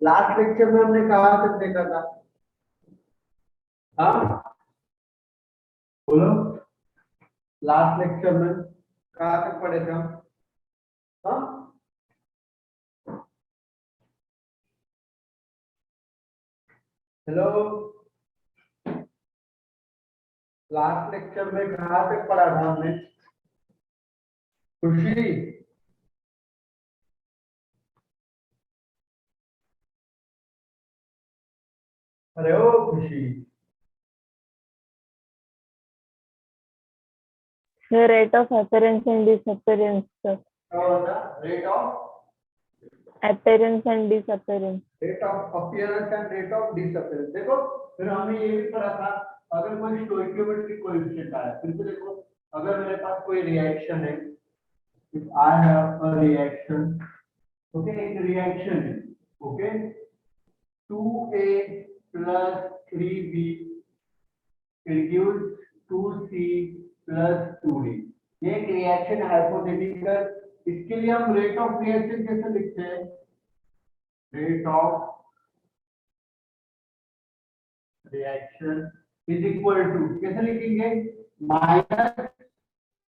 Last lecture में हमने कहा तक देखा था? हाँ बोलो, लास्ट लेक्चर में कहा तक पढ़े थे हम? हाँ हेलो, लास्ट लेक्चर में कहा तक पढ़ा था हमने? खुशी, अरे ओ खुशी, The rate of appearance and disappearance, sir. क्या होता? Rate of Appearance and disappearance. Rate of appearance and rate of disappearance. देखो फिर हमने ये भी पढ़ा था, अगर कोई स्टोइकियोमेट्रिक कोएफिशिएंट आया, फिर से देखो, अगर मेरे पास कोई रिएक्शन है, if I have a reaction, okay, एक रिएक्शन है, okay, 2a plus 3b it gives 2c plus 2d। ये एक रिएक्शन हाइपोथेटिकल, इसके लिए हम रेट ऑफ रिएक्शन कैसे लिखते हैं? Rate of reaction is equal to, कैसे लिखेंगे? Minus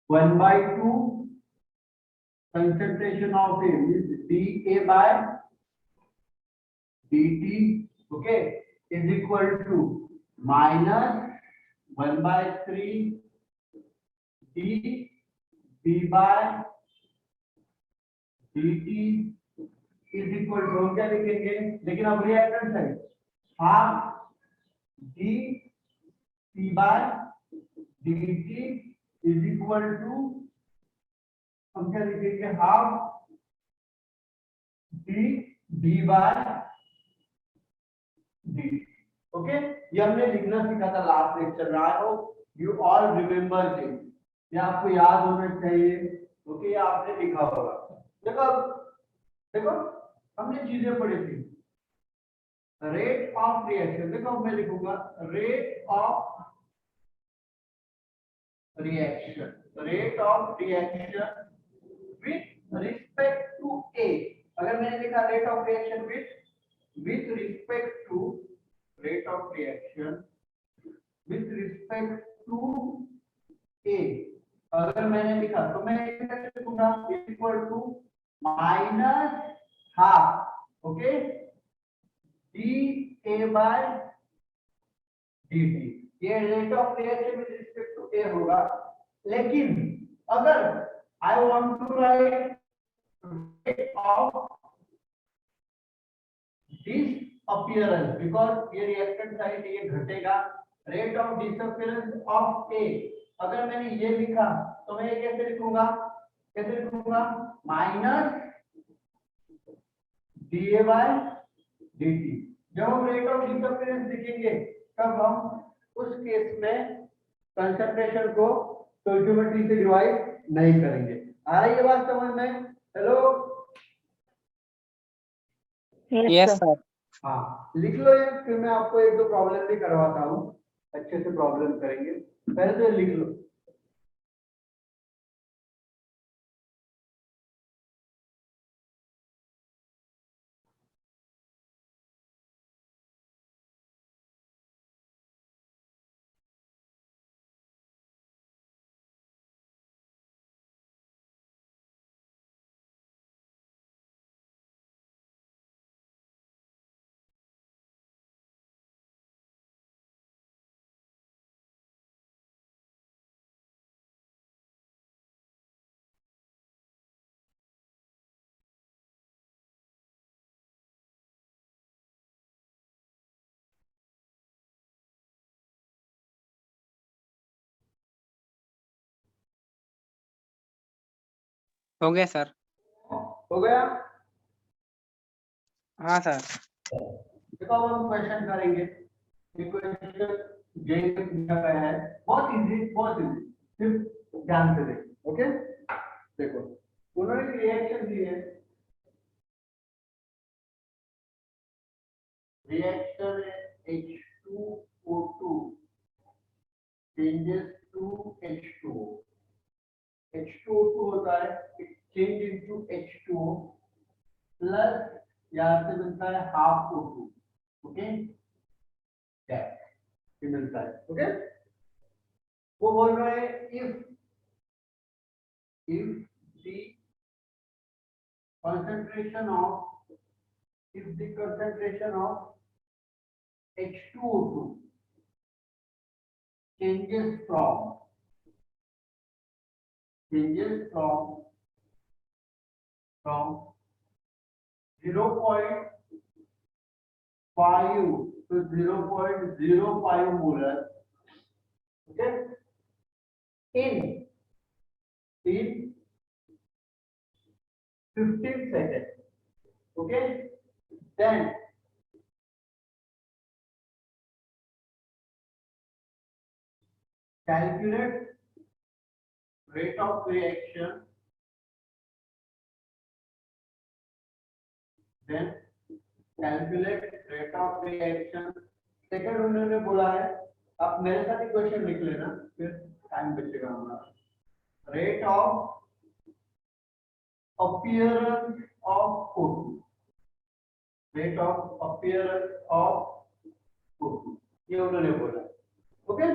1/2 concentration of A is dA by dt, okay, is equal to minus 1/3 d B by dt is equal to, हम क्या लिखेंगे? लेकिन अब रिएक्टेंट है, half d C by dt is equal to, हम क्या लिखेंगे? Half d B by dt, okay. ये हमने लिखना सीखा था लास्ट लेक्चर में। I hope you all remember this, ये आपको याद होना चाहिए, ओके, ये आपने लिखा होगा। देखो देखो, हमने चीजें पढ़ी थी, रेट ऑफ रिएक्शन, देखो मैं लिखूंगा rate of reaction, rate of reaction with respect to A. अगर मैंने लिखा rate of reaction with respect to, rate of reaction with respect to A, अगर मैंने लिखा तो मैं कैसे लिखूंगा? Equal to minus half, okay, D A by dt, ये rate of reaction with respect to A होगा। लेकिन अगर I want to write rate of disappearance, because ये रिएक्टेंट साइड ये घटेगा, रेट ऑफ डिसअपीयरेंस ऑफ ए, अगर मैंने ये लिखा तो मैं ये कैसे लिखूंगा? कैसे लिखूंगा? Minus d by dt। जब हम रेट ऑफ डिसअपीयरेंस लिखेंगे तब हम उस केस में कंसंट्रेशन को स्टोइकियोमेट्री से डिवाइड नहीं करेंगे। आ रही है बात समझ में? Hello, Yes, sir. हाँ लिख लो ये, फिर मैं आपको एक दो प्रॉब्लम भी करवाता हूँ, अच्छे से प्रॉब्लम करेंगे, पहले तो ये लिख लो। हो गया सर। हो गया? हाँ सर। देखो अब हम क्वेश्चन करेंगे, ये क्वेश्चन जेई में पूछा गया है, बहुत इजी, बहुत इजी, सिर्फ ध्यान से देखो, ओके। देखो उन्होंने रिएक्शन दी है, reaction H2O2 changes to H2O, H2O2 होता है, it change into H2O plus यहाँ से मिलता है हाफ O2, ओके, ये मिलता है, ओके। वो बोल रहे हैं if the concentration of H2O2 changes from 0.5 to 0.05 molar, okay, in 15 seconds, okay, then calculate rate of reaction, second उन्होंने बोला है, आप मेरे साथ ही क्वेश्चन लिख लेना, फिर टाइम बचेगा हमारा। Rate of appearance of O2, rate of appearance of O2, ये उन्होंने बोला, ओके।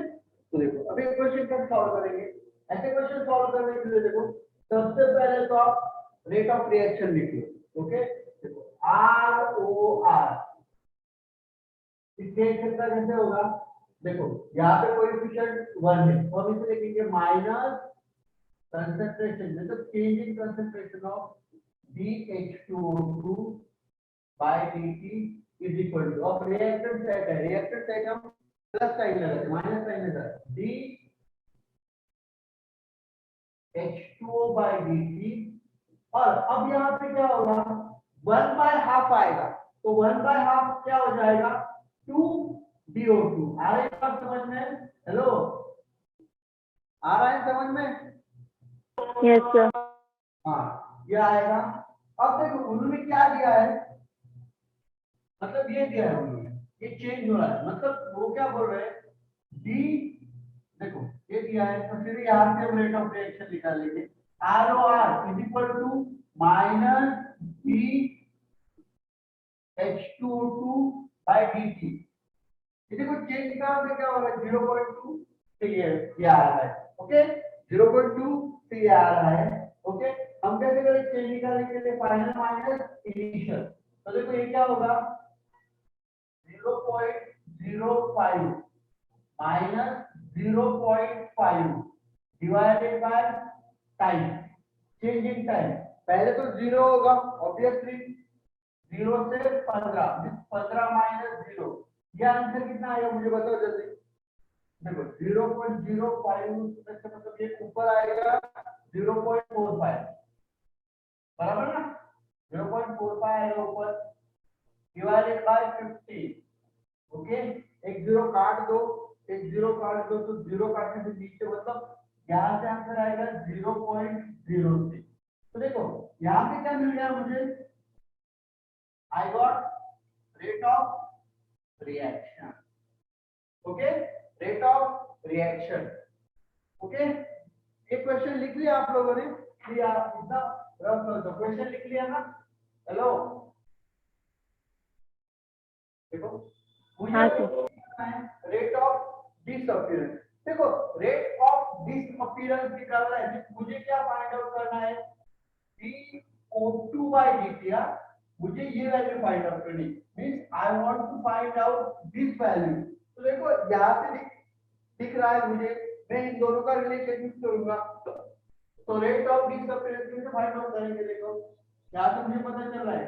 तो देखो अभी क्वेश्चन कैसे सॉल्व करेंगे, ऐसे क्वेश्चन सॉल्व करने के लिए देखो सबसे पहले तो आप रेट ऑफ रिएक्शन लिख लो, ओके। देखो ROR इसके कितना कैसे होगा, देखो यहाँ पे कोएफिशिएंट 1 है तो हम इसे लिखेंगे माइनस कंसंट्रेशन, मतलब change in concentration of DH2O2 by dt is equal to, अब रिएक्टेंट सेट है, रिएक्टेंट सेट हम प्लस साइन लगाते, माइनस साइन लगाते, DH2O by dt, और अब यहाँ पे क्या होगा 1/2 आएगा, तो 1/2 क्या हो जाएगा 2DO2। आ रहा है बात समझ में, हेलो आ रहा है समझ में, Yes, sir. हाँ ये आएगा। अब देखो उन्होंने क्या दिया है, मतलब ये दिया है उन्होंने, ये चेंज हो रहा है, मतलब वो क्या बोल रहे हैं डी, देखो ये दिया है तो फिर यहाँ से हम रेट ऑफ रिएक्शन निकालेंगे, ROR is equal to minus DH2O2 by dt, देखो चेंज का क्या होगा 0.2 से ये आ रहा है, ओके 0.2 से ये आ रहा है, ओके। हम कैसे करें चेंज निकालने के लिए, फाइनल माइनस इनिशियल, तो देखो ये क्या होगा 0.05 minus 0.5 divided by time, change in time, पहले तो 0 होगा ऑब्वियसली, 0 से 15, 15 माइनस 0, ये आंसर कितना आएगा मुझे बताओ जल्दी। देखो 0.05 मतलब ये ऊपर आएगा 0.45, बराबर ना, 0.45 आएगा ऊपर, डिवाइडेड बाय 50, ओके। एक जीरो काट दो, एक जीरो काट दो, तो जीरो काटने से नीचे मतलब यहाँ से आंसर आएगा 0.06। तो देखो यहाँ पे क्या मिल गया मुझे, I got rate of reaction, okay, rate of reaction, okay. ये क्वेश्चन लिख लिया आप लोगों ने, लिया इतना रफ तो क्वेश्चन लिख लिया ना, हेलो देखो मुझे रेट ऑफ डिसअपीयरेंस, देखो रेट ऑफ डिसअपीयरेंस निकालना है, मुझे क्या फाइंड आउट करना है DO2 by dt, मुझे ये वैल्यू फाइंड आउट करनी, means I want to find out this value. तो देखो यहाँ से दिख रहा है मुझे, मैं इन दोनों का रिलेशन यूज करूंगा, तो रेट ऑफ डिसअपीयरेंस कैसे फाइंड आउट करेंगे, देखो यहाँ से मुझे पता चल रहा है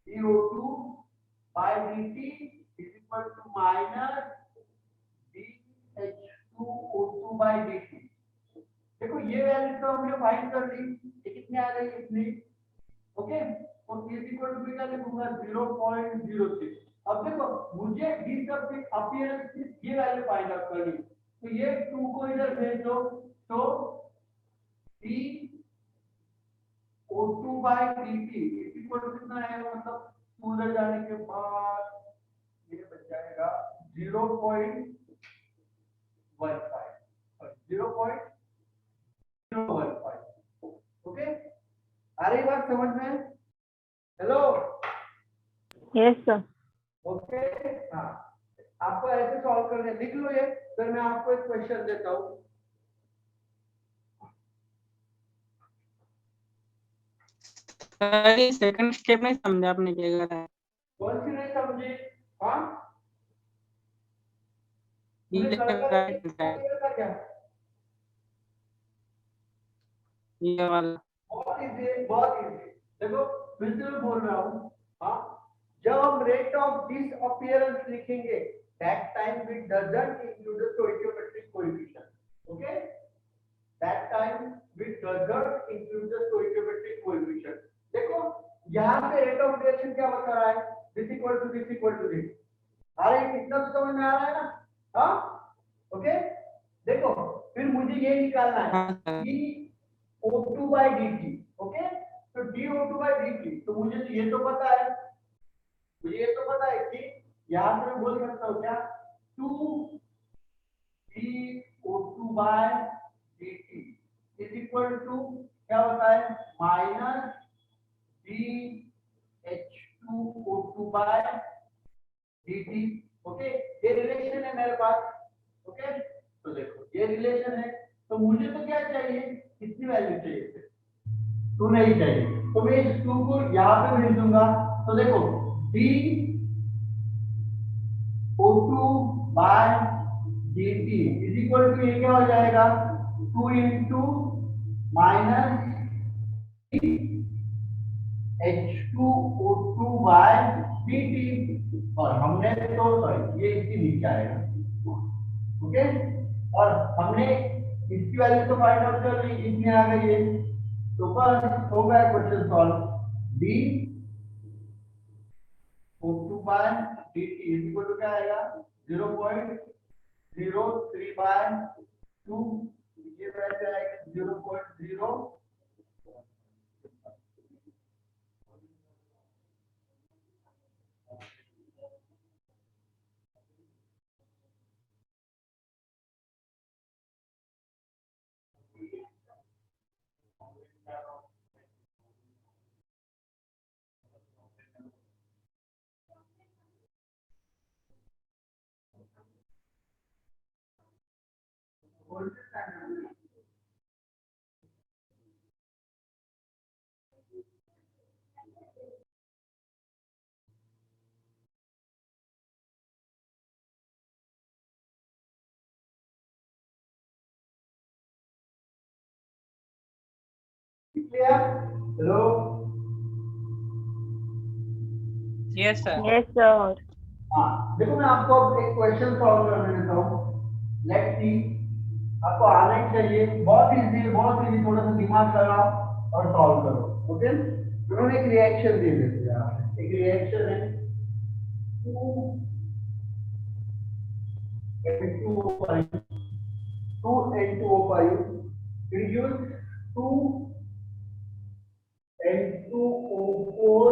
DO2 by dt is equal to minus DH2O2 by dt, देखो ये वैल्यू तो हमने फाइंड कर ली, ये कितने आ रही है इतनी, ओके, और ये इक्वल टू क्या लिखूंगा 0.06। अब देखो मुझे डिसअपीयरेंस की ये वैल्यू फाइंड आउट करनी, तो ये 2 को इधर भेज दो, तो DO2 by dt equal to कितना आएगा, मतलब उधर जाने के बाद ये बच जाएगा 0.15, 0.015, ओके। आ रही बात समझ में, हेलो, Yes, sir. ओके। हाँ, आपको ऐसे सॉल्व करने, लिख लो ये, फिर मैं आपको एक क्वेश्चन देता हूँ। सर ये सेकंड स्टेप नहीं समझा आपने क्या करा है। कौन सी नहीं समझी? हाँ, तूने ये कल का राइट राइट क्लियर कर क्या? ये वाला बहुत इजी है, बहुत इजी। देखो, फिर से मैं बोल रहा हूँ। हाँ, जब हम रेट ऑफ डिसअपियरेंस लिखेंगे, that time we doesn't include the stoichiometric coefficient. Okay, that time we doesn't include the stoichiometric coefficient. देखो, यहाँ पे रेट ऑफ रिएक्शन क्या बता रहा है? This equal to this equal to this. अरे इतना तो समझ में आ रहा है ना? हाँ, ओके। देखो, फिर मुझे ये निकालना है हाँ सर कि O2 by dt। ओके, तो dO2 by dt, तो मुझे तो ये तो पता है, मुझे ये तो पता है कि यहां से मैं बोल सकता हूँ क्या, 2 dO2 by dt is equal to क्या होता है, minus dH2O2 by dt। Okay, ये रिलेशन है मेरे पास। ओके, तो देखो ये रिलेशन है, तो मुझे तो क्या चाहिए, कितनी वैल्यू चाहिए, टू नहीं चाहिए, तो मैं इस टू को यहाँ पे भेज दूंगा। तो देखो, d O two by D T is equal to ये क्या हो जाएगा, two into minus H2O2 by D t, और हमने तो सॉरी ये इसके नीचे आएगा। ओके, और हमने इसकी वैल्यू तो फाइंड आउट कर ली, इतनी आ गई है, तो बस हो गया question solve. D O2 by dt is equal to क्या आएगा, 0.03 बाय 2, ये वैसे आएगा 0.0। Clear? Hello, yes sir Yes, sir. हाँ देखो, मैं आपको अब एक क्वेश्चन सॉल्व करने देता हूँ। लेट्स सी, आपको आना ही चाहिए, बहुत इजी है, बहुत इजी, थोड़ा सा दिमाग लगाओ और सॉल्व करो। ओके, उन्होंने एक रिएक्शन दे देते हैं यहाँ पे। एक रिएक्शन है 2N2O5, 2N2O5 reduce 2N2O4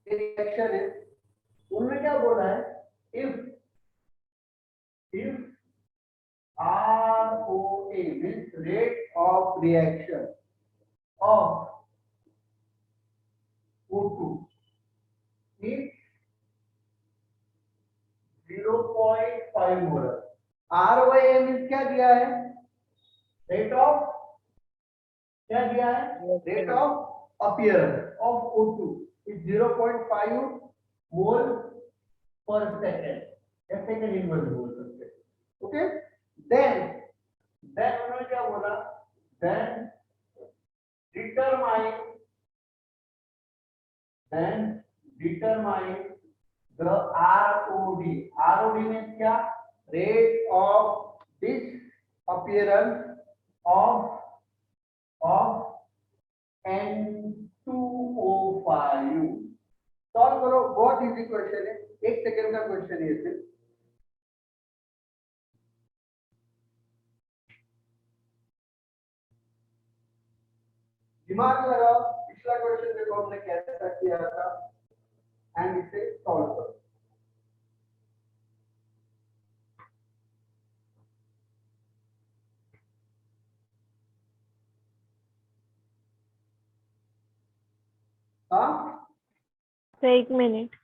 reaction है। उन्होंने क्या बोला है, if ROA means rate of reaction of O2 is 0.5 molar. ROA means क्या दिया है, रेट ऑफ, क्या दिया है, Yes, rate sir. Of appearance of O2 is 0.5 मोल पर सेकेंड, या सेकेंड इनवर्स बोल सकते हैं। ओके, देन उन्होंने क्या बोला, then determine then determine the ROD। ROD means क्या, rate of disappearance of N2O5। Solve करो, बहुत इजी क्वेश्चन है, एक सेकंड का क्वेश्चन है ये सिर्फ। दिमाग लगाओ, पिछला क्वेश्चन देखो हमने कैसा किया था, एंड इसे सॉल्व करो। हाँ सर 1 मिनट.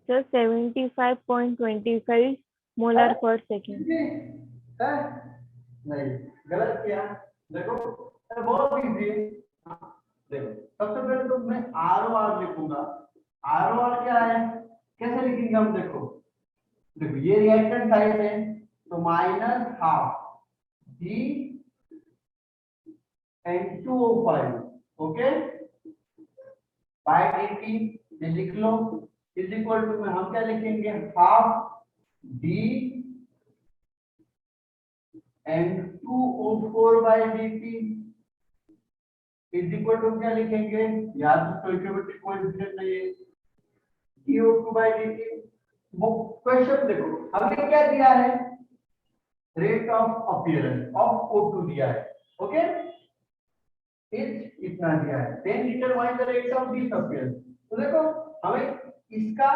सर 75.25 मोलर पर सेकेंड. कितने है? नहीं, गलत किया. देखो अरे बहुत इजी है. हाँ, देखो सबसे पहले तो मैं आर ओ आर लिखूंगा. आर ओ आर क्या है, कैसे लिखेंगे हम? देखो देखो ये रिएक्टेंट साइड है तो माइनस हाफ जी N2O5, ओके, बाय dt ये लिख लो, इज इक्वल टू में हम क्या लिखेंगे, half d N2O4 by dt is equal to क्या लिखेंगे, यार तो स्टोइकियोमेट्रिक कोएफिशिएंट नहीं है, CO2 बाय dt. वो क्वेश्चन देखो हमने क्या दिया है, rate of appearance of O2 दिया है, ओके, इतना दिया है. Then determine the rate of disappearance. तो देखो हमें इसका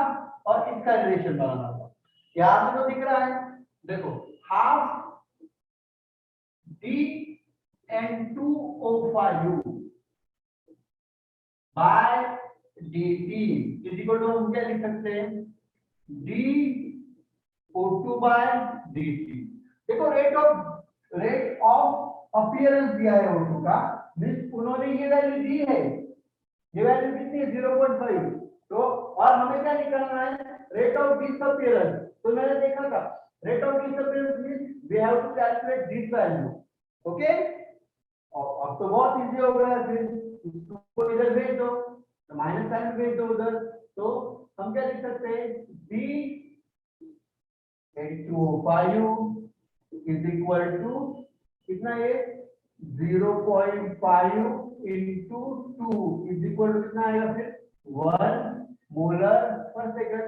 और इसका रिलेशन बनाना होगा. यहां से तो दिख रहा है, देखो half d N2O5 by dt is equal to हम क्या लिख सकते हैं, dO2 बाय dt. देखो रेट ऑफ अपीयरेंस दिया है O2 का, मींस उन्होंने ये वैल्यू दी है, ये वैल्यू कितनी है 0.5. तो और हमें क्या निकालना है, रेट ऑफ डिसअपीयरेंस. तो मैंने देखा था rate of disappearance means we have to calculate this value, okay. और अब तो बहुत इजी हो गया, फिर इसको इधर भेज दो तो माइनस साइन भेज दो उधर. तो हम क्या लिख सकते हैं, d N2O5 is equal to कितना, ये 0.5 into 2 इज इक्वल टू कितना आएगा, फिर 1 मोलर पर सेकंड.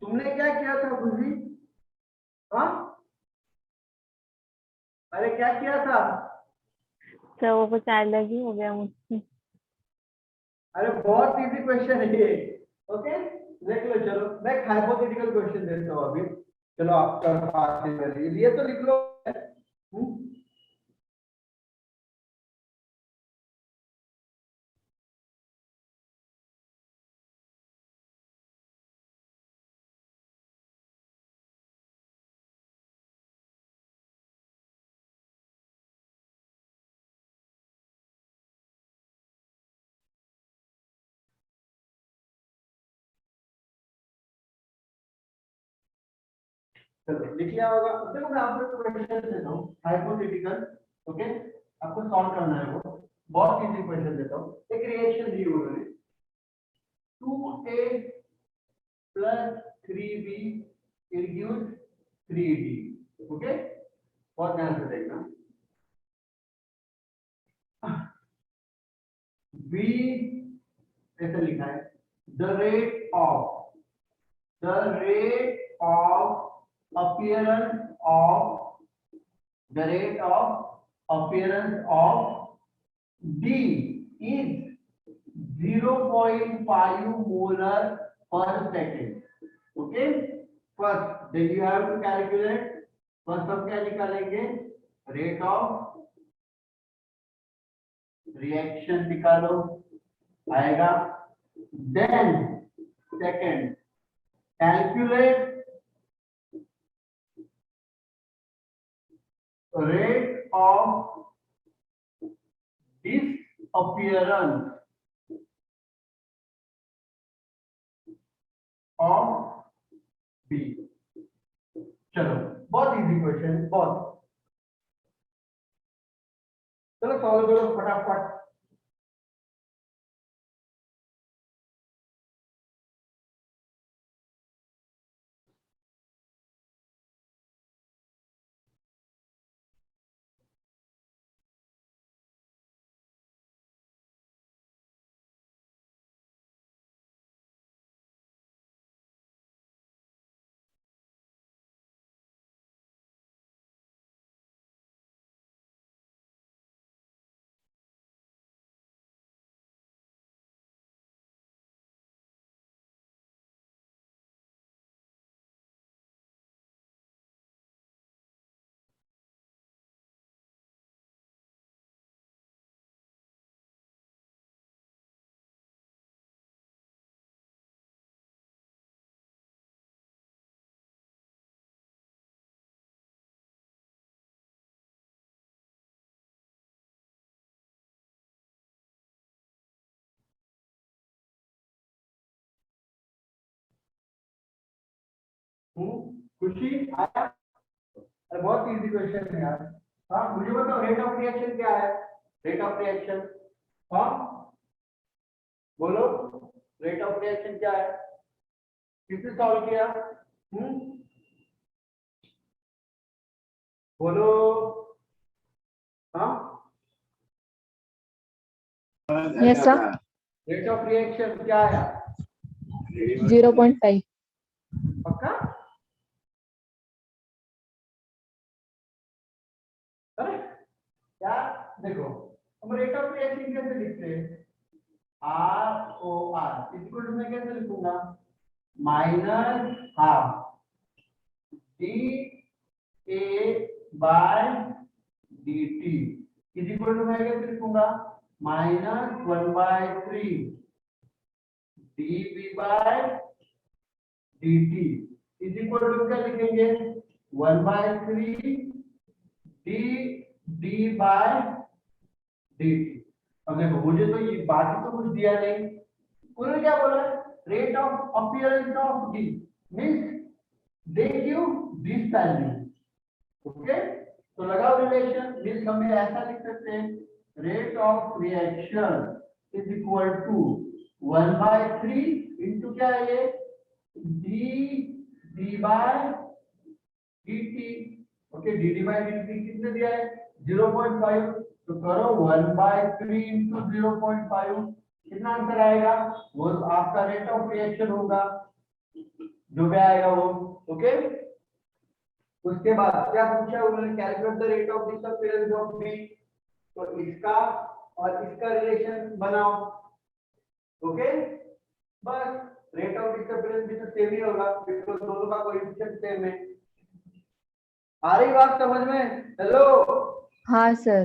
तुमने क्या किया था बुद्धि? हाँ अरे क्या किया था? सर वो कुछ अलग ही हो गया मुझसे. अरे बहुत इजी क्वेश्चन है ये, ओके. देख लो, चलो मैं हाइपोथेटिकल क्वेश्चन देता हूँ अभी. चलो आपका पास ये तो लिख लो. चलो लिख लिया होगा. देखो मैं आपको क्वेश्चन देता हूँ हाइपोथेटिकल, ओके, आपको सॉल्व करना है. वो बहुत इजी क्वेश्चन देता हूँ. एक रिएक्शन दी उन्होंने, 2A plus 3B it gives 3D, okay. बहुत ध्यान से देखना. B ऐसे लिखा है, the rate of appearance of the rate of appearance of D is 0.5 molar per second. Okay. First, then you have to calculate. First हम क्या निकालेंगे, rate of reaction निकालो, आएगा. Then second, calculate rate of disappearance of B. चलो बहुत easy question, बहुत. चलो solve करो फटाफट. खुशी आया? अरे बहुत इजी क्वेश्चन है यार। हाँ मुझे बताओ रेट ऑफ रिएक्शन क्या है? रेट ऑफ रिएक्शन, हाँ बोलो, रेट ऑफ रिएक्शन क्या है? किसने सॉल्व किया? बोलो। हाँ Yes, sir. Rate of reaction क्या है? 0.5. पक्का? अरे यार देखो, हम रेट ऑफ रिएक्शन कैसे लिखते हैं? R O R equal to मैं कैसे लिखूंगा? Minus half d A by D T is equal to मैं कैसे लिखूंगा? Minus 1/3 d B by D T is equal to क्या लिखेंगे? 1/3 d D by D t. अब देखो मुझे तो ये बाकी तो कुछ दिया नहीं, उन्होंने क्या बोला? Rate of appearance of D means they give this value. Okay, तो लगाओ रिलेशन, मींस हम ऐसा लिख सकते हैं rate of reaction is equal to 1/3 into क्या है ये? D D by D T. Okay, d D by D t कितने दिया है? 0.5। तो करो 1/3 इंटू 0.5, कितना आंसर आएगा? वो आपका रेट ऑफ रिएक्शन होगा, जो भी आएगा वो। ओके, उसके बाद क्या पूछा उन्होंने? Calculate the rate of disappearance of B. तो इसका और इसका रिलेशन बनाओ। ओके, बस रेट ऑफ डिसअपीयरेंस भी तो सेम ही होगा बिकॉज़ दोनों का कोएफिशिएंट सेम है। आ रही बात समझ में? हेलो। हाँ सर।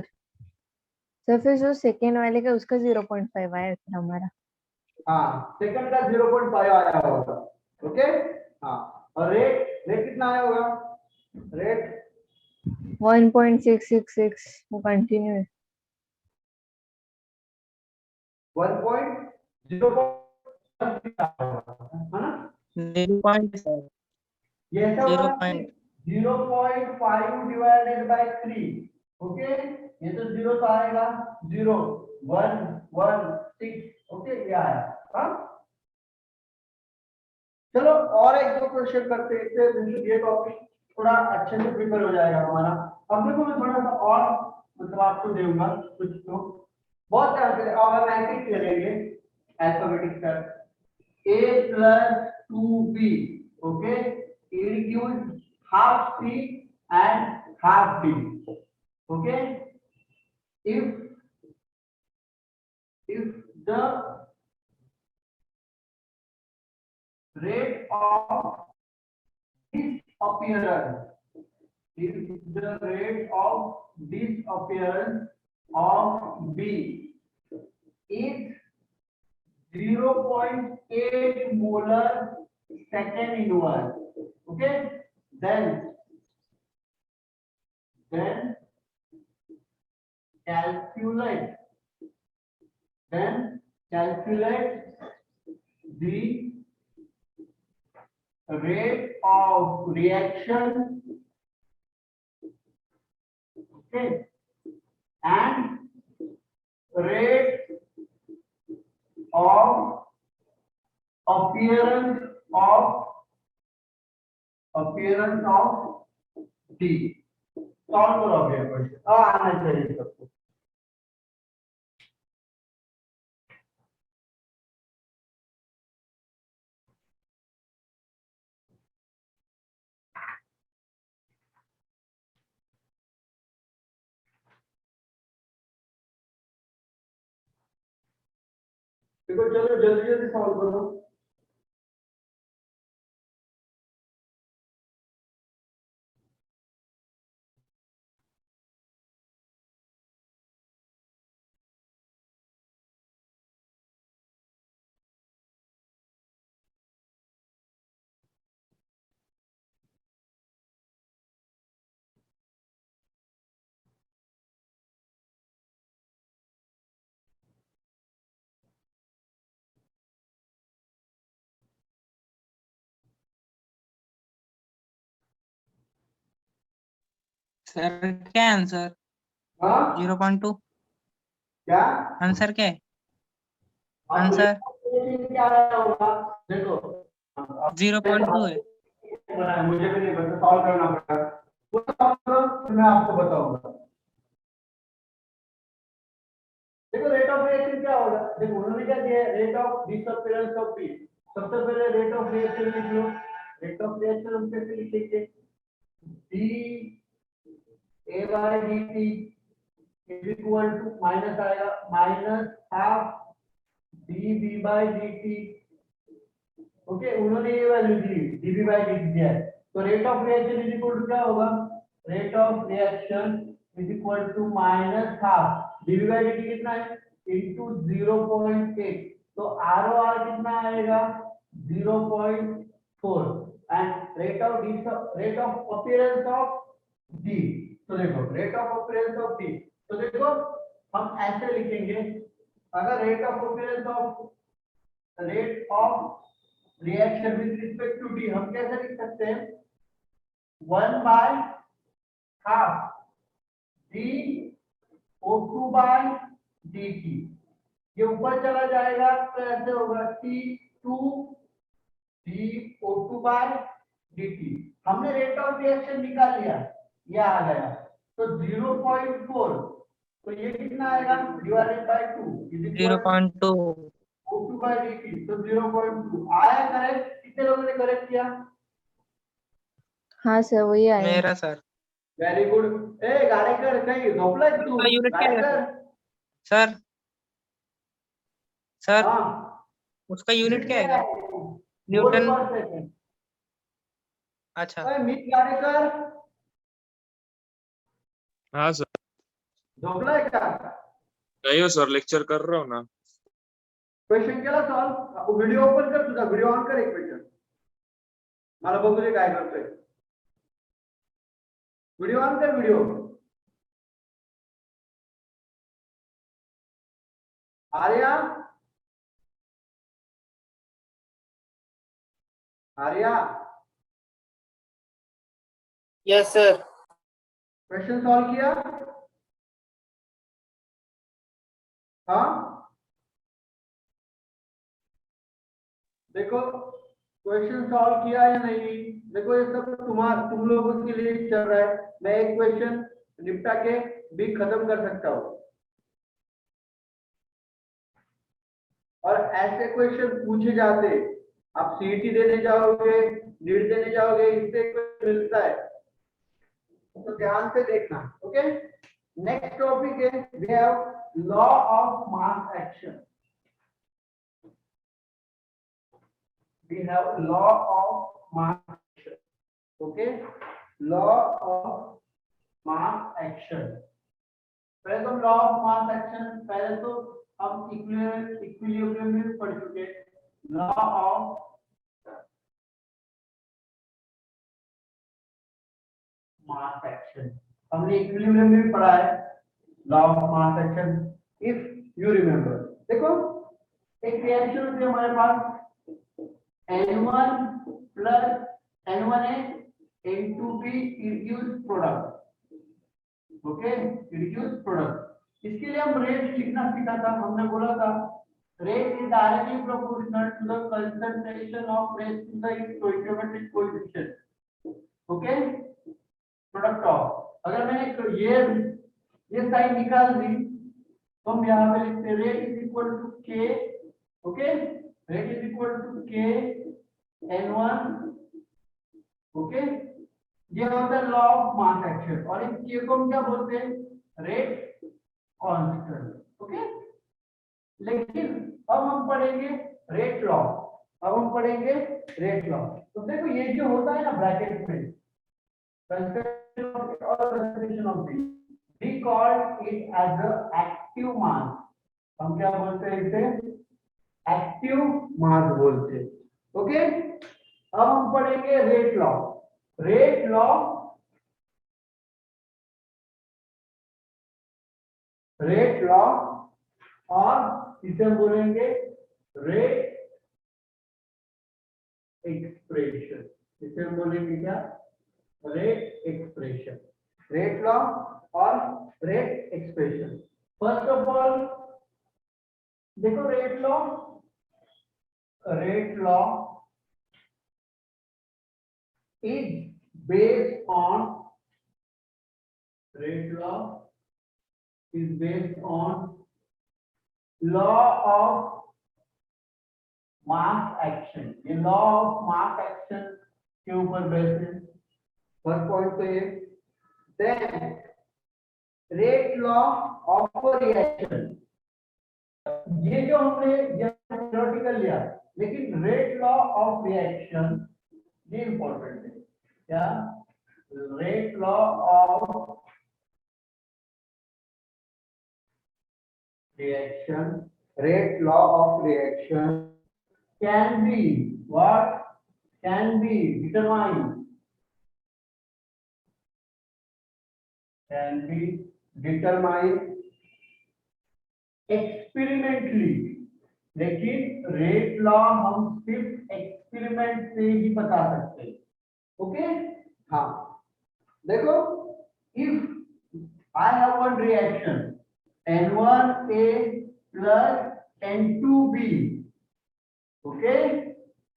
सर फिर जो सेकेंड वाले का उसका 0.5 आया फिर हमारा। हाँ सेकंड का 0.5 आया होगा। ओके, हाँ और रेट रेट कितना आया होगा? रेट 1.666 वो कंटिन्यू है। 1.0 है ना? 0.7 ये ऐसा होगा 0. 0.5 डिवाइडेड बाय 3। ओके, ये तो जीरो तो आएगा, 0 1 1 6। ओके, ये आया। हाँ चलो और एक दो क्वेश्चन करते हैं, इससे ये टॉपिक थोड़ा अच्छे से प्रिपेयर हो जाएगा हमारा। अब देखो मैं थोड़ा सा और मतलब आपको दूंगा कुछ, तो बहुत तरह से ऑटोमेटिक करेंगे अल्फाबेटिक कर a plus 2b। Okay, it gives half c and half d। Okay, if the rate of disappearance if the rate of disappearance of B is 0.8 molar second inverse, okay, then calculate calculate the rate of reaction, okay, and rate of appearance of D। Solve करो अभी question आना चाहिए सबको। देखो चलो जल्दी जल्दी solve करो। सर क्या आंसर? हाँ 0.2 क्या आंसर क्या है? अब आंसर rate of variation क्या आया होगा देखो। अब 0.2 है। बना है, मुझे भी नहीं पता, सॉल्व करना पड़ेगा। वो सॉल्व करो फिर मैं आपको बताऊंगा। देखो रेट ऑफ रिएक्शन क्या होगा, देखो उन्होंने क्या दिया है, rate of disappearance of P. सबसे पहले रेट ऑफ रिएक्शन लिख लो। रेट ऑफ रिएक्शन हम कैसे लिखेंगे, D A by D T is equal to minus आएगा minus half D B by D T. Okay, उन्होंने ये वैल्यू दी D B by D T दिया है, तो rate of reaction is equal to क्या होगा, rate of reaction is equal to minus half D B by D T कितना है इनटू 0.8, तो आरओआर कितना आएगा 0.4 and rate of appearance of D. तो देखो rate of appearance of D, तो देखो हम ऐसे लिखेंगे, अगर rate of appearance of rate of reaction with respect to D हम कैसे लिख सकते हैं, 1 by half d O2 by dt, ये ऊपर चला जाएगा तो ऐसे होगा T2 O2 बाय dt। हमने रेट ऑफ रिएक्शन निकाल लिया, ये आ गया, तो 0.4, तो ये कितना आएगा divided by 2 is equal 0.2 O2 by dt, तो 0.2 आया करेक्ट। कितने लोगों ने करेक्ट किया? हाँ सर वही आया। मेरा सर। Very good. ए गाडेकर कहीं झोपलाय तू? उसका यूनिट क्या है गाडेकर सर? सर हाँ उसका यूनिट क्या है? Volt Newton. पर सेकंड। अच्छा ओए मीत गाडेकर हाँ सर, झोपलाय का? नहीं हो सर, लेक्चर कर रहा हूँ ना। क्वेश्चन केला सॉल्व? व्हिडिओ ओपन कर, तुझा व्हिडिओ ऑन कर एक मिनिट, मला बघू दे काय करतोय। व्हिडिओ ऑन कर, video. Arya Arya yes sir. Question solve किया? हाँ देखो क्वेश्चन सॉल्व किया या नहीं, देखो ये सब तुम लोगों के लिए चल रहा है, मैं एक क्वेश्चन निपटा के भी खत्म कर सकता हूँ, और ऐसे क्वेश्चन पूछे जाते, आप सीईटी देने जाओगे, नीट देने जाओगे, इससे मिलता है, तो ध्यान से देखना। ओके, नेक्स्ट टॉपिक है we have law of mass action. We have law of mass action. Okay, law of mass action. पहले तो लॉ ऑफ मास एक्शन, पहले तो हम इक्विलिब्रियम में पढ़ चुके, लॉ ऑफ मास एक्शन हमने इक्विलिब्रियम में भी पढ़ा है, law of mass action if you remember. देखो एक रिएक्शन होती है हमारे पास N1 plus N1A N2B reduced product, okay, reduced product। इसके लिए हम रेट लिखना सीखा था, हमने बोला था rate is directly proportional to the concentration of rate in the stoichiometric coefficient, okay, product of. अगर मैंने ये साइन निकाल दी तो हम यहाँ पे लिखते rate is equal to K, okay, rate is equal to K N1, okay, ये होता है लॉ ऑफ मास एक्शन, और इस के को हम क्या बोलते हैं, रेट कांस्टेंट, ओके। लेकिन अब हम पढ़ेंगे रेट लॉ, अब हम पढ़ेंगे रेट लॉ। तो देखो ये जो होता है ना ब्रैकेट में concentration of B, we called it as the active mass, हम क्या बोलते हैं इसे, एक्टिव मास बोलते हैं, ओके। अब हम पढ़ेंगे rate law, rate law, rate law, और इसे हम बोलेंगे रेट एक्सप्रेशन, इसे हम बोलेंगे क्या, rate expression, rate law or rate expression. First of all, देखो rate law is based on rate law is based on law of mass action. ये law of mass action के ऊपर बेस्ड है. First point तो ये. Then rate law of reaction, ये जो हमने थ्योरेटिकल लिया, लेकिन रेट लॉ ऑफ रिएक्शन ये इंपॉर्टेंट है. क्या? Rate law of reaction, rate law of reaction can be what? Can be determined experimentally. लेकिन रेट लॉ हम सिर्फ एक्सपेरिमेंट से ही बता सकते हैं. ओके. हाँ, देखो, if I have one reaction N1A plus N2B, okay,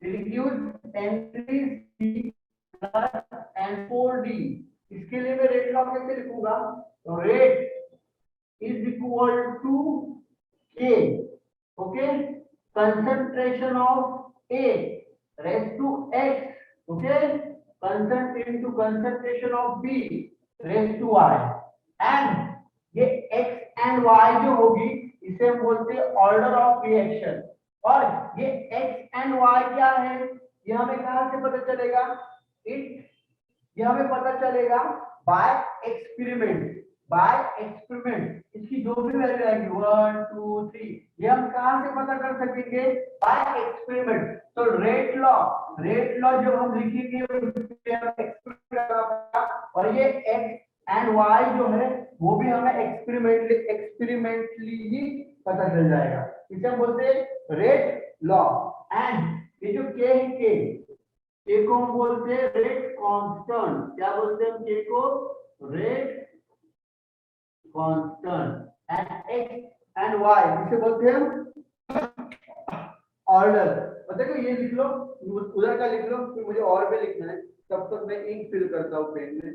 it gives N3C plus N4D. इसके लिए मैं रेट लॉ कैसे लिखूंगा? तो rate is equal to K, okay, concentration of A raise to X, okay, concentration of B raise to I. And ये x and y जो होगी इसे हम बोलते हैं ऑर्डर ऑफ रिएक्शन. और ये x एंड y क्या है, ये हमें कहां से पता चलेगा? ये हमें पता चलेगा बाय एक्सपेरिमेंट. इसकी जो भी वैल्यू आएगी 1 2 3, ये हम कहां से पता कर सकेंगे? By experiment. तो रेट लॉ जब हम लिखेंगे और ये x एंड y जो है वो भी हमें एक्सपेरिमेंटली ही पता चल जाएगा. इसे हम बोलते हैं रेट लॉ. एंड ये जो k है, k को हम बोलते हैं रेट कांस्टेंट. क्या बोलते हैं हम k को? Rate constant. And x and y इसे बोलते हैं हम ऑर्डर. और देखो ये लिख लो, उधर का लिख लो, फिर मुझे और भी लिखना है. तब तक मैं इंक फिल करता हूँ पेन में.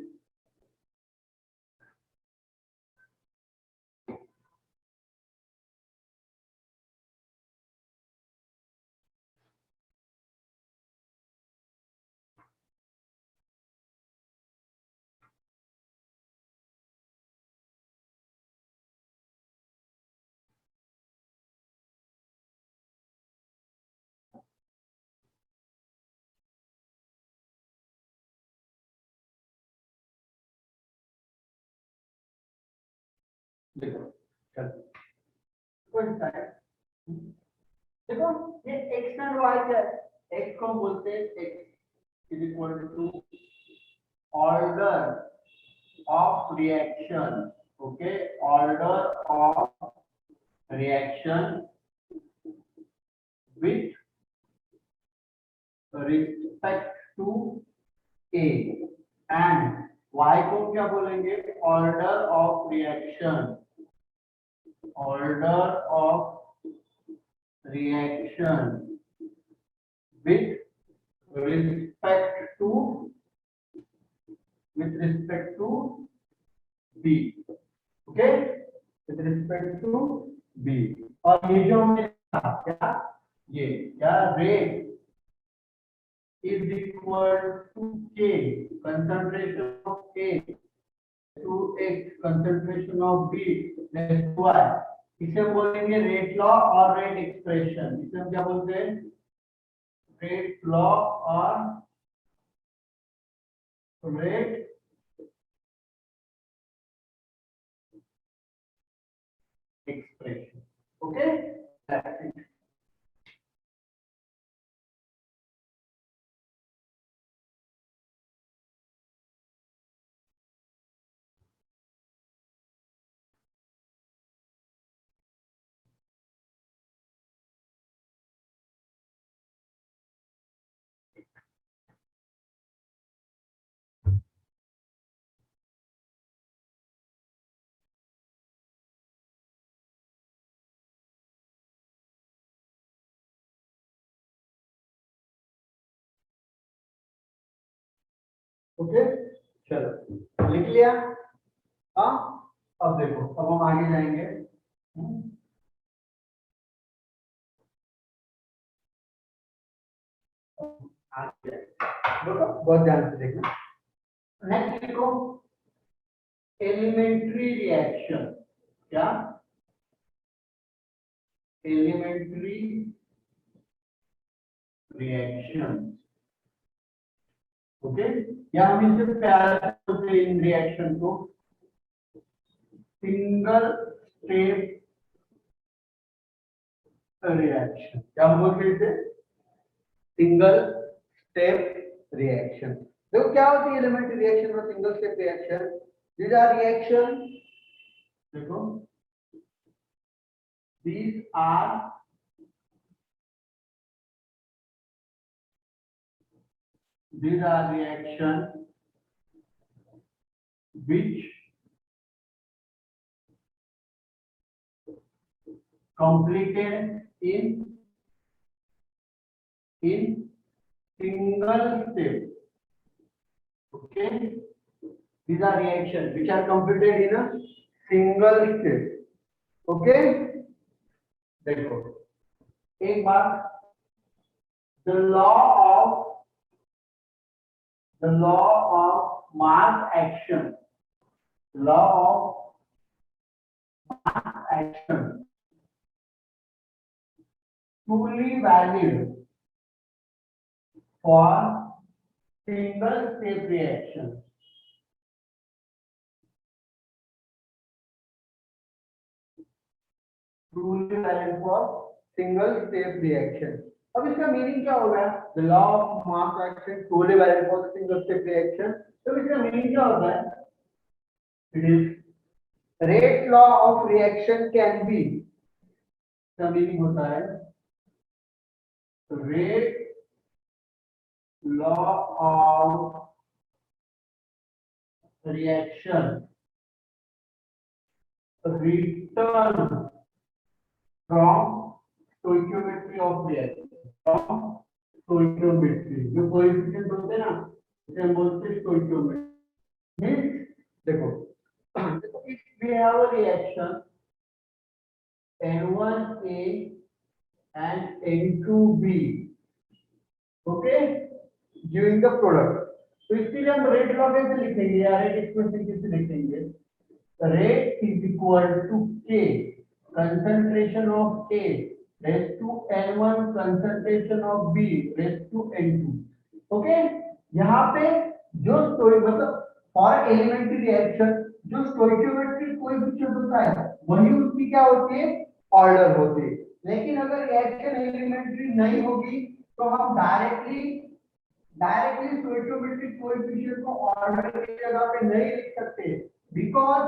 देखो, चल कोई सा है. देखो ये x एंड y क्या है? x को हम बोलते हैं x is equal to order of reaction. Okay, order of reaction with respect to a. And y को क्या बोलेंगे? Order of reaction with respect to b. okay, with respect to b. और ये जो हमने कहा क्या, ये क्या, rate is equal to k, concentration of a to x, concentration of b plus y. इसे हम बोलेंगे रेट लॉ और रेट एक्सप्रेशन. इसे हम क्या बोलते हैं? रेट लॉ और rate expression. Okay, that's it. Okay, चलो लिख लिया। हाँ, अब देखो, अब हम आगे जाएंगे। आगे देखो, बहुत ध्यान से देखना। नेक्स्ट लिखो एलिमेंट्री रिएक्शन। क्या? Elementary reaction. ओके, या हम इसे प्यार से बोलते हैं इन रिएक्शन को सिंगल स्टेप रिएक्शन। क्या बोलते हैं इसे? Single step reaction. देखो क्या होती है एलिमेंट्री रिएक्शन और single step reaction. These are reaction, देखो these are reaction which completed in single step. Okay, these are reactions which are completed in a single step. Okay, देखो एक बात, the law of mass action, law of mass action truly valid for single step reaction. Truly valid for single step reaction. अब इसका meaning क्या होगा? The law of mass action truly valid for single step reaction. तो इसका meaning क्या होता है? It is rate law of reaction can be, इसका मीनिंग होता है rate law of reaction return from stoichiometry of reaction, from stoichiometry जो coefficient होते हैं ना, इसे हम बोलते हैं stoichiometry। मींस देखो if we have a reaction N1A and N2B, okay, during the product, तो इसके लिए हम रेट लॉ कैसे लिखेंगे या रेट एक्सप्रेशन कैसे लिखेंगे? Rate is equal to K, concentration of A raised to N1 concentration of B raised to N2. Okay, यहाँ पे जो मतलब फॉर एलिमेंट्री रिएक्शन जो स्टोइकियोमेट्रिक कोएफिशिएंट होता है वही उसकी क्या होती है? ऑर्डर होती है। लेकिन अगर रिएक्शन एलिमेंट्री नहीं होगी तो हम डायरेक्टली स्टोइकियोमेट्रिक कोएफिशिएंट को ऑर्डर की जगह पे नहीं लिख सकते, बिकॉज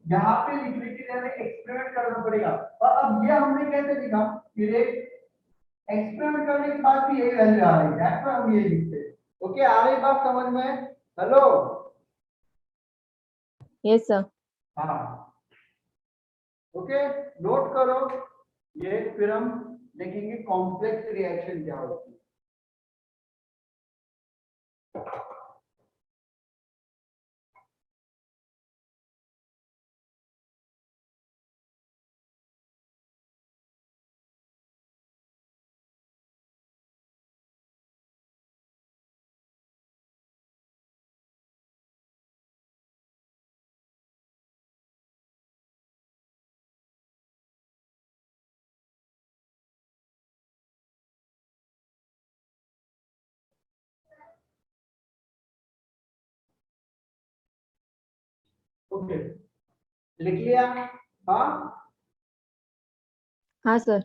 यहाँ पे लिखने के लिए हमें एक्सपेरिमेंट करना पड़ेगा। और अब ये हमने कैसे लिखा कि रेट एक्सपेरिमेंट करने के बाद भी यही वैल्यू आ रही है, तो हम ये लिखते हैं। ओके, आ रही बात समझ में? Hello, yes sir. हाँ, ओके, नोट करो ये, फिर हम देखेंगे कॉम्प्लेक्स रिएक्शन क्या होती है। ओके, लिख लिया? हाँ हाँ सर।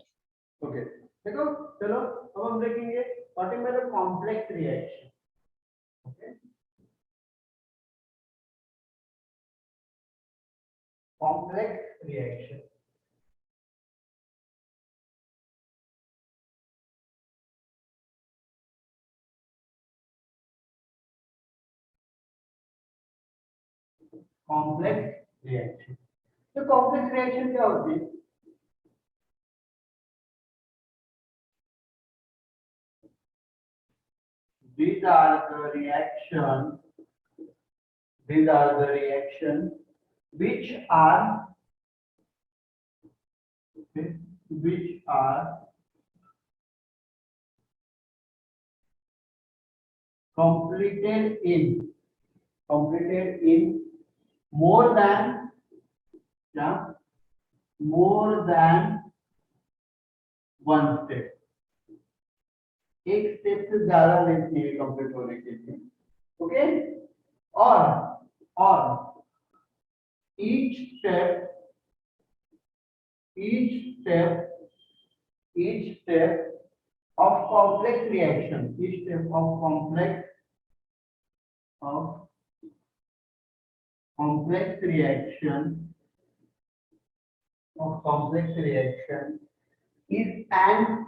ओके, देखो चलो अब हम देखेंगे what is the complex reaction. Okay, complex reaction, complex reaction. तो कॉम्प्लेक्स रिएक्शन क्या होती है? These are the reactions these are the reactions which are which are completed in more than more than one step. एक step से ज्यादा लेती है complete होने के लिए, ओके। और each step of complex reaction, each step of complex reaction is an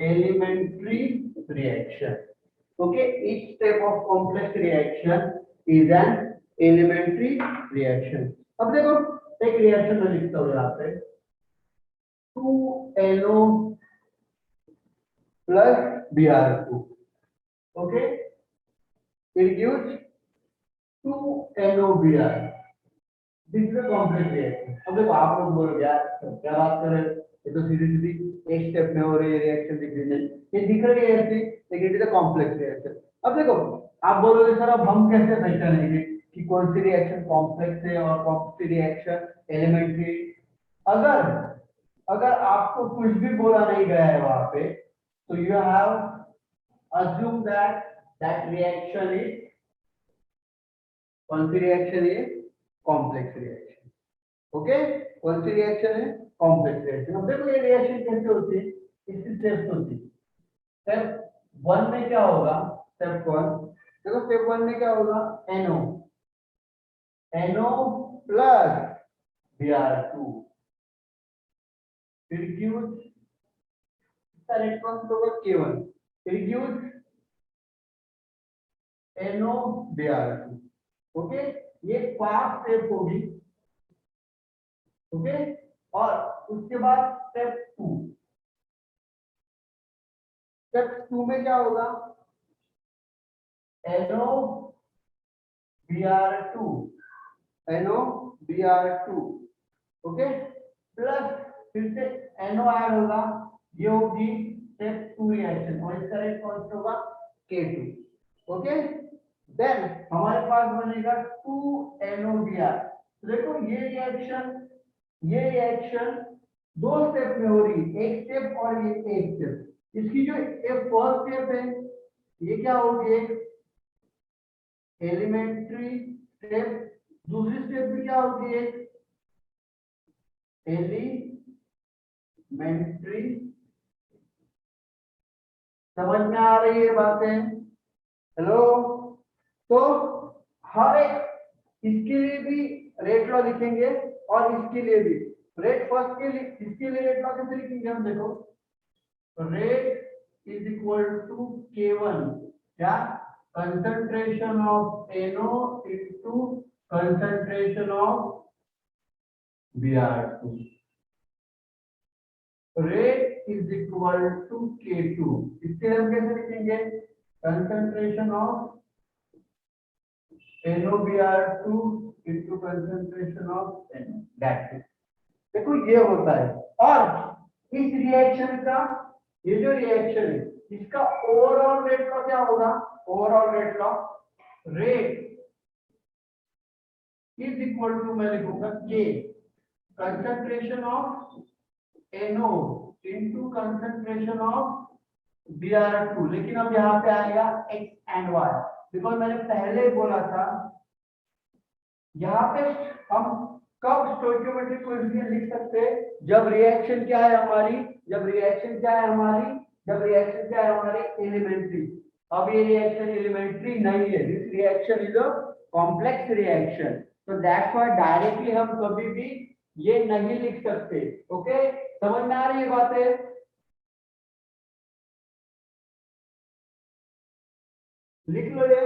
elementary reaction. Okay, each step of complex reaction is an elementary reaction. अब देखो एक रिएक्शन में लिखता हूँ यहाँ पे 2NO plus Br2. Okay, it gives 2NOBr. This is a complex reaction. अब देखो आप लोग बोलोगे यार क्या बात कर रहे हैं, ये तो सीधी सीधी एक स्टेप में हो रही है रिएक्शन दिख रही है, ये दिख रही है ऐसी, लेकिन it is a complex reaction. अब देखो आप बोलोगे सर अब हम कैसे पहचानेंगे कि कौन सी रिएक्शन कॉम्प्लेक्स है और कौन सी रिएक्शन एलिमेंट्री। अगर आपको कुछ भी बोला नहीं गया है वहां पे, तो you have assume that reaction is, कौन सी रिएक्शन है, कॉम्प्लेक्स रिएक्शन। ओके, कौन सी रिएक्शन है, कॉम्प्लेक्स रिएक्शन। अब देखो ये रिएक्शन कैसे होती है, इसकी स्टेप्स होती है। स्टेप 1 में क्या होगा, स्टेप 1 देखो, स्टेप 1 में क्या होगा, NO प्लस Br2 फिर गिव्स इसका रेस्पॉन्स होगा K1 फिर गिव्स NOBr2। ओके, ये फास्ट स्टेप होगी। ओके, और उसके बाद स्टेप 2 में क्या होगा, NOBr2 ओके, प्लस फिर से NO ऐड होगा, ये होगी स्टेप 2 रिएक्शन और इसका रेस्पॉन्स होगा K2। ओके, देन हमारे पास बनेगा 2NOBr। तो देखो ये रिएक्शन दो स्टेप में हो रही है, एक स्टेप और ये एक स्टेप। इसकी जो फर्स्ट स्टेप है ये क्या होगी, एलिमेंट्री स्टेप, दूसरी स्टेप भी क्या होगी, एलिमेंट्री। समझ में आ रही है बातें, हेलो। तो हर एक, इसके लिए भी रेट लॉ लिखेंगे और इसके लिए भी रेट, फर्स्ट के लिए इसके लिए रेट लॉ कैसे लिखेंगे हम, देखो rate is equal to K1 क्या, concentration of NO into concentration of Br2, rate is equal to K2। इसके हम कैसे लिखेंगे, concentration of NOBr2 into concentration of NO, that's it। देखो ये होता है, और इस रिएक्शन का, ये जो रिएक्शन है इसका ओवरऑल रेट लॉ क्या होगा, overall rate law, rate is equal to, मैं लिखूंगा K concentration of NO into concentration of Br2। लेकिन अब यहाँ पे आएगा x एंड y, बिकॉज मैंने पहले बोला था यहाँ पे हम कब स्टोइकियोमेट्रिक कोएफिशिएंट लिख सकते हैं, जब रिएक्शन क्या है हमारी, एलिमेंट्री। अब ये रिएक्शन एलिमेंट्री नहीं है, this reaction is a complex reaction, तो दैट्स व्हाई डायरेक्टली हम कभी भी ये नहीं लिख सकते। ओके, समझ में आ रही है बातें, लिख लो ये।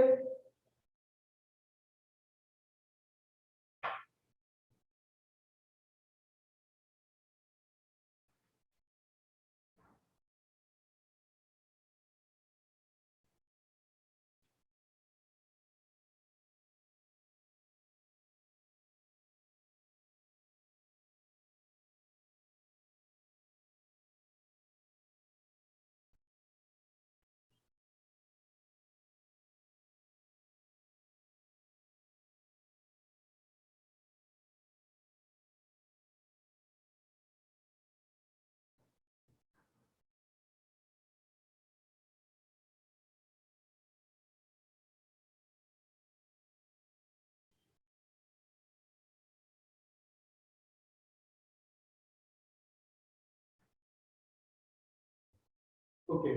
ओके,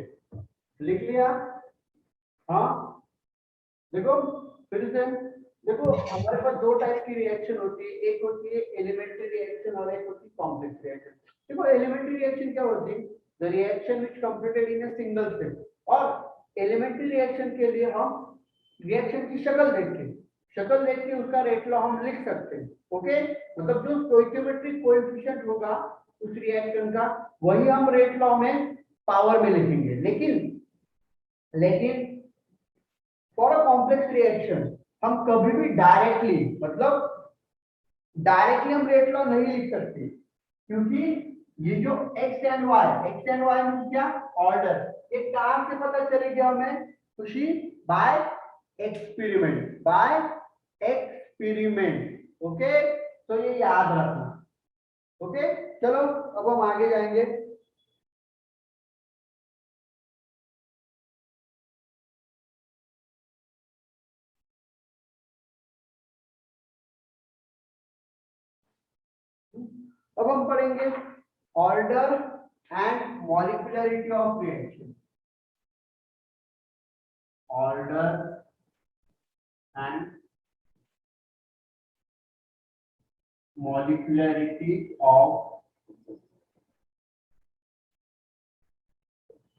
लिख लिया। हाँ, देखो फिर से देखो, हमारे पास दो टाइप की रिएक्शन होती है, एक होती है एलिमेंट्री रिएक्शन और एक होती है कॉम्प्लेक्स रिएक्शन। देखो एलिमेंट्री रिएक्शन क्या होती है, the reaction which completed in a single step. और एलिमेंट्री रिएक्शन के लिए हम रिएक्शन की शक्ल देख के उसका रेट लॉ हम लिख सकते हैं। ओके, मतलब जो स्टोइकियोमेट्रिक कोएफिशिएंट होगा उस रिएक्शन का, वही हम रेट लॉ में पावर में लिखेंगे। लेकिन फॉर अ कॉम्प्लेक्स रिएक्शन हम कभी भी डायरेक्टली हम रेट लॉ नहीं लिख सकते, क्योंकि ये जो एक्स एंड वाई मीन क्या, ऑर्डर, ये कहां से पता चलेगी हमें खुशी, बाय एक्सपेरिमेंट। ओके, तो ये याद रखना। ओके, चलो अब हम आगे जाएंगे। अब हम पढ़ेंगे order and molecularity of reaction. Order and molecularity of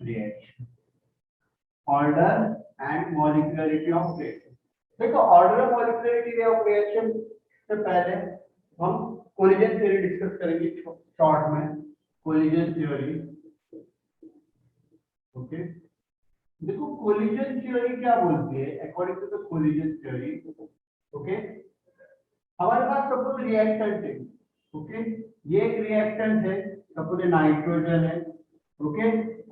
reaction. Order and molecularity of reaction. देखो ऑर्डर और मॉलिक्यूलरिटी ऑफ रिएक्शन से पहले हम कोलिजन थ्योरी डिस्कस करेंगे शॉर्ट में। Collision theory, okay. देखो कोलिजन थ्योरी क्या बोलती है, according to the collision theory, okay, हमारे पास सपोज रिएक्टेंट है। ओके, ये एक रिएक्टेंट है, सपोज नाइट्रोजन है, ओके,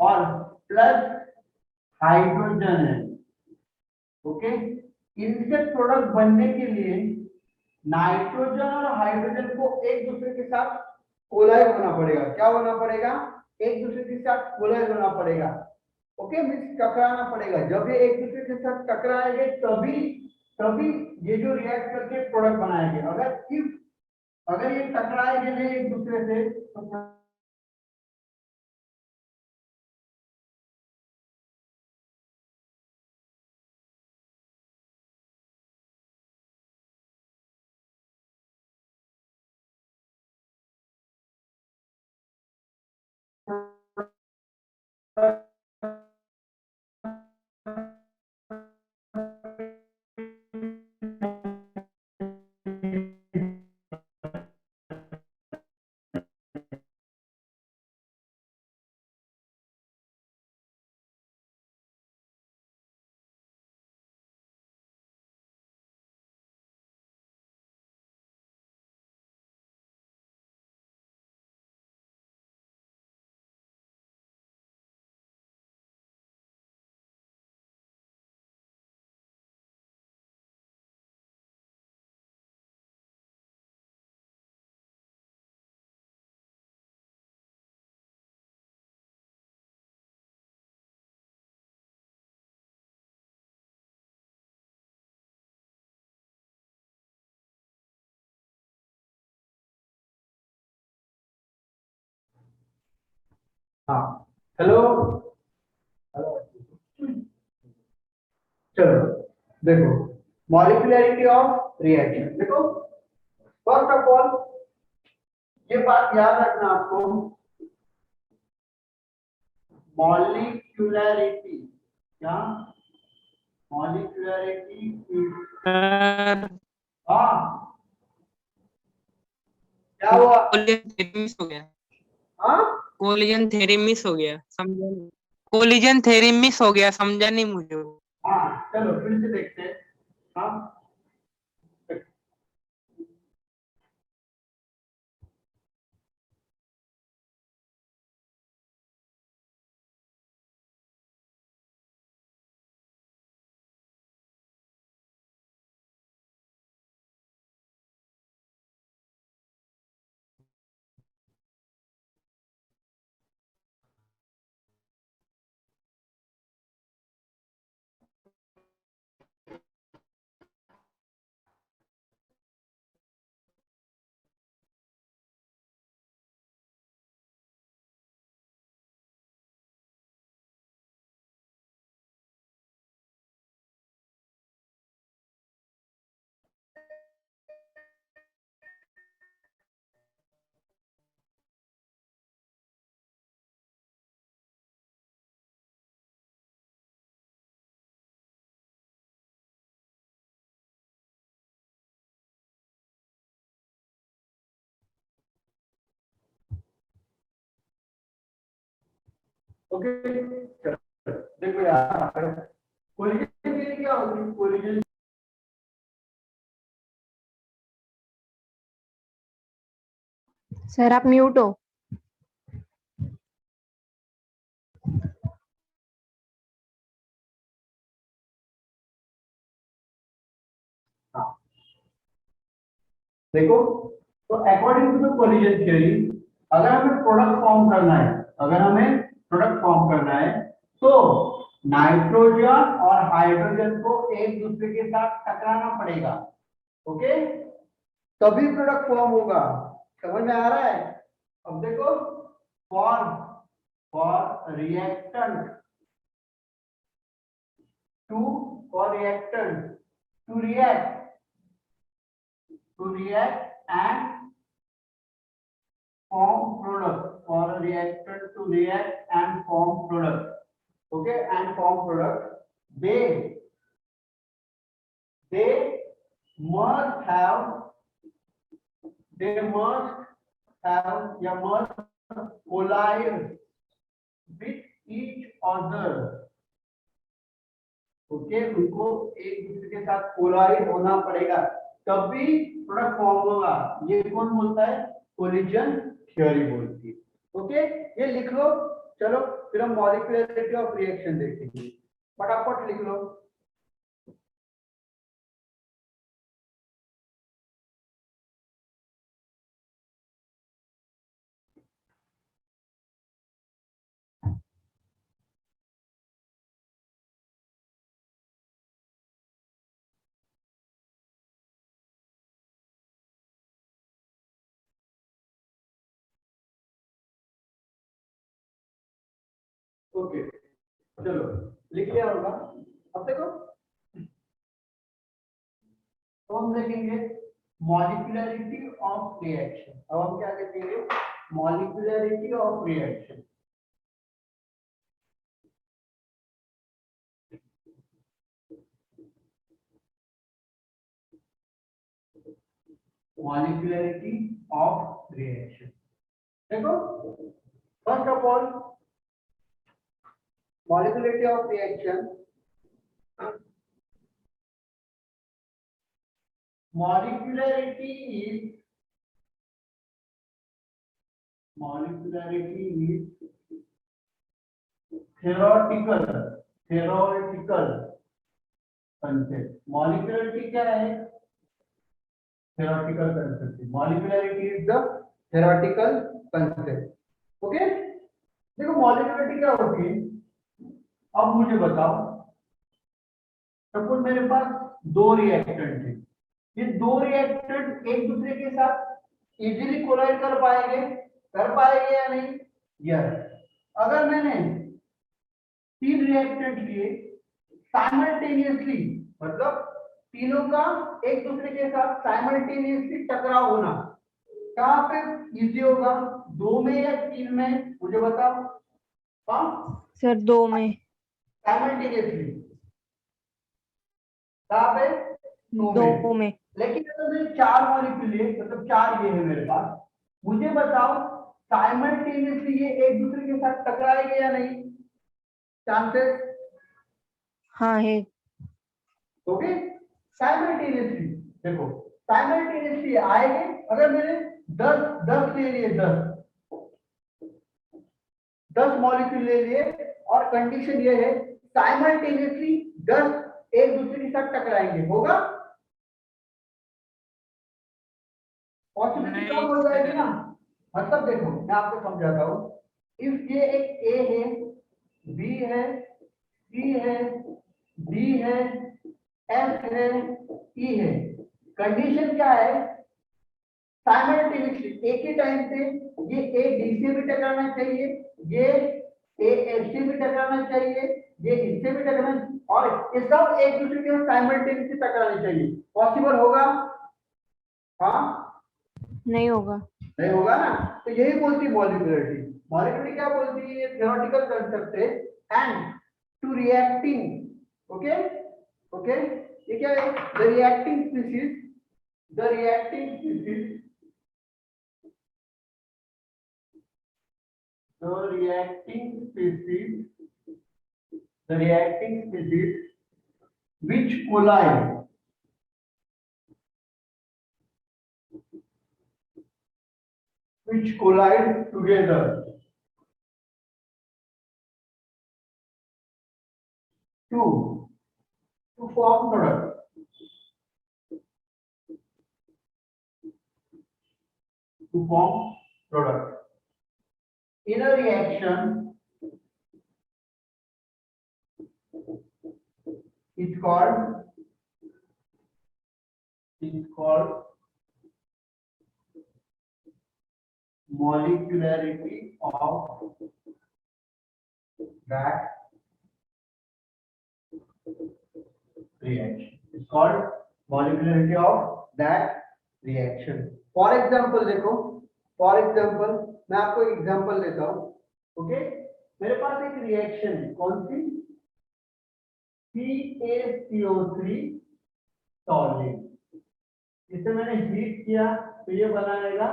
और प्लस हाइड्रोजन है। ओके, इनसे प्रोडक्ट बनने के लिए नाइट्रोजन और हाइड्रोजन को एक दूसरे के साथ कोलाइड होना पड़ेगा। क्या होना पड़ेगा, एक दूसरे के साथ कोलाइड होना पड़ेगा। ओके, मींस टकराना पड़ेगा। जब ये एक दूसरे के साथ टकराएंगे तभी तभी ये जो रिएक्ट करके प्रोडक्ट बनाएंगे। अगर ये टकराएंगे नहीं एक दूसरे से तो हाँ, हेलो, चलो देखो मॉलिक्यूलरिटी ऑफ रिएक्शन। देखो फर्स्ट ऑफ ऑल ये बात याद रखना आपको, मॉलिक्यूलरिटी क्या, मॉलिक्यूलरिटी सर हाँ, क्या हुआ, कोलिजन थ्योरी मिस हो गया। हाँ, कोलिजन थ्योरी मिस हो गया, समझा नहीं। कोलिजन थ्योरी मिस हो गया, समझा नहीं मुझे वो। हाँ, चलो फिर से देखते हैं। हाँ, ओके, देखो यार कोलिजन के लिए क्या होगी, कोलिजन सर आप म्यूट हो। देखो, तो according to the collision theory, अगर हमें प्रोडक्ट फॉर्म करना है, अगर हमें प्रोडक्ट फॉर्म करना है, तो नाइट्रोजन और हाइड्रोजन को एक दूसरे के साथ टकराना पड़ेगा। ओके, तभी प्रोडक्ट फॉर्म होगा। समझ में आ रहा है? अब देखो, for reactant to for reactant to react and form product, for a reactant to react and form product, okay, and form product, they must have या must collide with each other, okay, उनको एक दूसरे के साथ collide होना पड़ेगा, तभी product form होगा। ये कौन बोलता है? कोलिजन थ्योरी बोलती है। ओके, ये लिख लो। चलो फिर हम मॉलिक्यूलरिटी ऑफ रिएक्शन देखेंगे, फटाफट लिख लो। ओके, चलो लिख लिया होगा। अब देखो, तो हम देखेंगे मॉलिक्यूलरिटी ऑफ रिएक्शन। अब हम क्या देखेंगे? Molecularity of reaction. Molecularity of reaction, देखो, first of all molecularity of reaction, molecularity is theoretical concept। Molecularity क्या है? theoretical concept। molecularity is the theoretical concept। Okay, देखो मॉलिक्यूलरिटी क्या होती है? अब मुझे बताओ, सपोज मेरे पास दो रिएक्टेंट है, ये दो रिएक्टेंट एक दूसरे के साथ इजीली कोलाइड कर पाएंगे या नहीं? यस। अगर मैंने तीन रिएक्टेंट लिए साइमल्टेनियसली, मतलब तीनों का एक दूसरे के साथ साइमल्टेनियसली टकराव होना, कहां पे इजी होगा? दो में या तीन में? मुझे बताओ। हाँ सर दो में। साइमल्टेनियसली कहां पे? दो में। लेकिन अगर मैं चार मॉलिक्यूल लिए, मतलब चार ये है मेरे पास, मुझे बताओ साइमल्टेनियसली ये एक दूसरे के साथ टकराएंगे या नहीं? चांसेस? हाँ है। ओके, साइमल्टेनियसली देखो, साइमल्टेनियसली आएंगे। अगर मैंने 10 ले लिए, 10 मॉलिक्यूल ले लिए, और कंडीशन ये है साइमल्टेनियसली 10 एक दूसरे के साथ टकराएंगे, होगा? पॉसिबिलिटी कम हो जाएगी ना। मतलब देखो मैं आपको समझाता हूँ, इफ ये एक ए है, बी है, सी है, डी है, एफ है, ई है, कंडीशन क्या है? साइमल्टेनियसली एक ही टाइम पे ये ए डी से भी टकराना चाहिए, ये ए एफ से भी टकराना चाहिए, ये इससे भी टकराना, और ये सब एक दूसरे के साथ साइमल्टेनियसली टकराने चाहिए। पॉसिबल होगा? हाँ, नहीं होगा ना। तो यही बोलती है मॉलिक्यूलरिटी। मॉलिक्यूलरिटी क्या बोलती है? ये थ्योरेटिकल कांसेप्ट है। एंड टू रिएक्टिंग, ओके, ये क्या है? The reacting species the reacting species which collide together to form product. In a reaction, it's called molecularity of that reaction. It's called molecularity of that reaction. For example देखो, मैं आपको example देता हूं. Okay, मेरे पास एक reaction है, कौन सी? CaCO3 टॉलिन. इसे मैंने हीट किया तो ये बनाएगा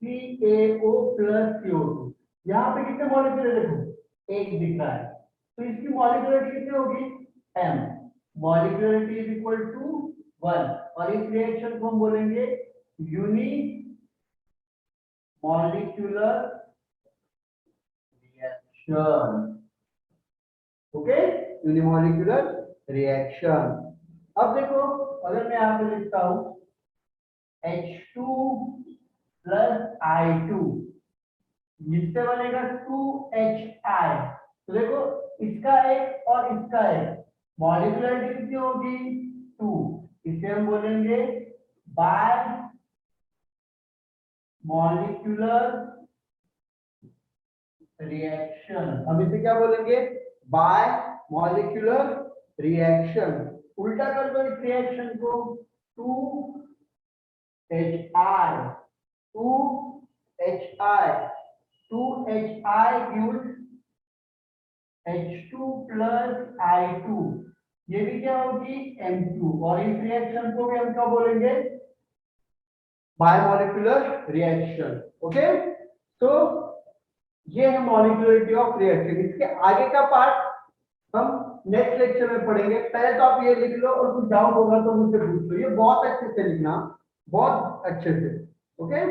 CaO plus CO2. यहाँ पे कितने मॉलिक्यूल है देखो, एक दिख रहा है, तो इसकी मॉलिक्यूलरिटी कितनी होगी? m. Molecularity is equal to 1 और इस रिएक्शन को हम बोलेंगे unimolecular reaction. Okay, unimolecular reaction. अब देखो, अगर मैं यहाँ पे लिखता हूं H2 plus I2, जिससे बनेगा 2HI. तो देखो, इसका एक और इसका एक मॉलिक्यूलरिटी कितनी होगी? 2. इसे हम बोलेंगे बाय मॉलिक्यूलर रिएक्शन. हम इसे क्या बोलेंगे? Bye molecular reaction. उल्टा कर दो इस रिएक्शन को, 2HI gives H2 plus I2. ये भी क्या होगी? M2. और इस रिएक्शन को भी हम क्या बोलेंगे? Biomolecular reaction. ओके, तो ये है मॉलिक्यूलरिटी ऑफ रिएक्शन. इसके आगे का पार्ट हम नेक्स्ट लेक्चर में पढ़ेंगे. पहले तो आप ये लिख लो और कुछ डाउट होगा तो मुझसे पूछ लो. ये बहुत अच्छे से लिखना, बहुत अच्छे से. ओके.